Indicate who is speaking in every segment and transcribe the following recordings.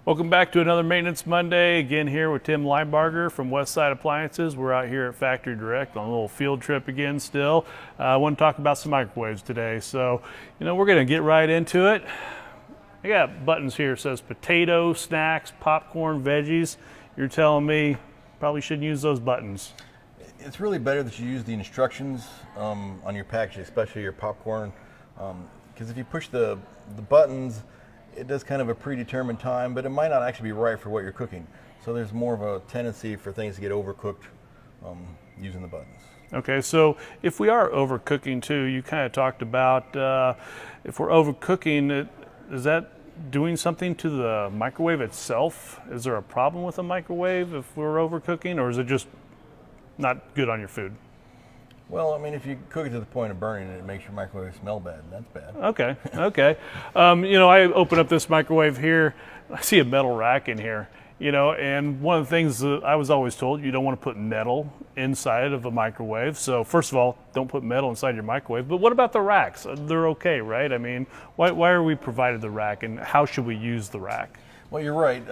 Speaker 1: Welcome back to another Maintenance Monday. Again here with Tim Linebarger from Westside Appliances. We're out here at Factory Direct on a little field trip again still. I want to talk about some microwaves today. So, we're going to get right into it. I got buttons here that says potato, snacks, popcorn, veggies. You're telling me probably shouldn't use those buttons.
Speaker 2: It's really better that you use the instructions on your package, especially your popcorn, because if you push the buttons, it does kind of a predetermined time, but it might not actually be right for what you're cooking. So there's more of a tendency for things to get overcooked using the buttons.
Speaker 1: Okay, so if we are overcooking too, you kind of talked about if we're overcooking, is that doing something to the microwave itself? Is there a problem with a microwave if we're overcooking, or is it just not good on your food?
Speaker 2: Well, I mean, if you cook it to the point of burning it, it makes your microwave smell bad, and that's bad.
Speaker 1: Okay. I open up this microwave here, I see a metal rack in here, and one of the things that I was always told, you don't want to put metal inside of a microwave. So first of all, don't put metal inside your microwave. But what about the racks? They're okay, right? I mean, why are we provided the rack, and how should we use the rack?
Speaker 2: Well, you're right.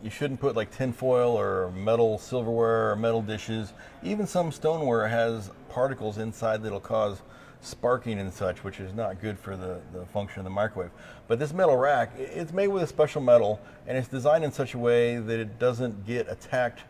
Speaker 2: You shouldn't put like tin foil or metal silverware or metal dishes. Even some stoneware has particles inside that'll cause sparking and such, which is not good for the function of the microwave. But this metal rack, it's made with a special metal, and it's designed in such a way that it doesn't get attacked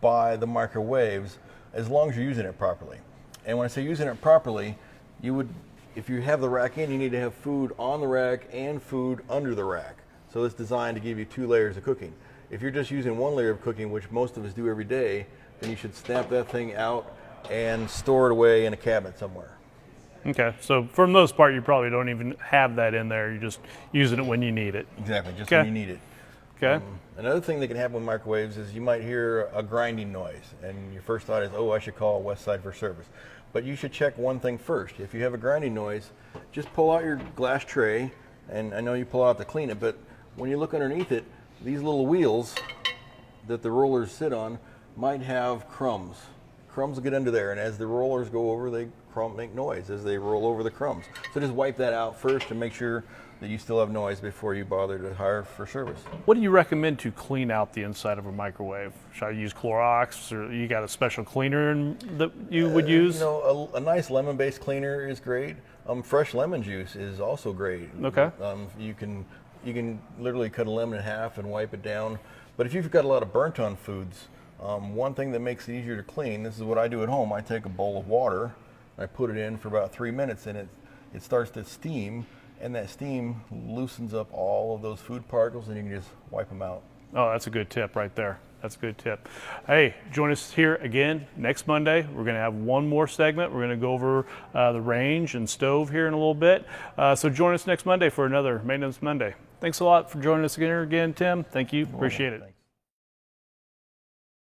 Speaker 2: by the microwaves as long as you're using it properly. And when I say using it properly, if you have the rack in, you need to have food on the rack and food under the rack. So it's designed to give you 2 layers of cooking. If you're just using 1 layer of cooking, which most of us do every day, then you should snap that thing out and store it away in a cabinet somewhere.
Speaker 1: Okay, so for the most part, you probably don't even have that in there. You're just using it when you need it.
Speaker 2: Exactly, just when you need it.
Speaker 1: Okay.
Speaker 2: Another thing that can happen with microwaves is you might hear a grinding noise, and your first thought is, oh, I should call Westside for service. But you should check one thing first. If you have a grinding noise, just pull out your glass tray, and I know you pull out to clean it, but when you look underneath it, these little wheels that the rollers sit on might have crumbs. Crumbs will get under there, and as the rollers go over, they make noise as they roll over the crumbs. So just wipe that out first to make sure that you still have noise before you bother to hire for service.
Speaker 1: What do you recommend to clean out the inside of a microwave? Should I use Clorox, or you got a special cleaner that you would use?
Speaker 2: A nice lemon-based cleaner is great. Fresh lemon juice is also great.
Speaker 1: Okay.
Speaker 2: You can literally cut a lemon in half and wipe it down. But if you've got a lot of burnt on foods, one thing that makes it easier to clean, this is what I do at home. I take a bowl of water, I put it in for about 3 minutes, and it starts to steam, and that steam loosens up all of those food particles, and you can just wipe them out.
Speaker 1: Oh, that's a good tip right there. That's a good tip. Hey, join us here again next Monday. We're going to have one more segment. We're going to go over the range and stove here in a little bit. So join us next Monday for another Maintenance Monday. Thanks a lot for joining us again, Tim. Thank you. Appreciate it.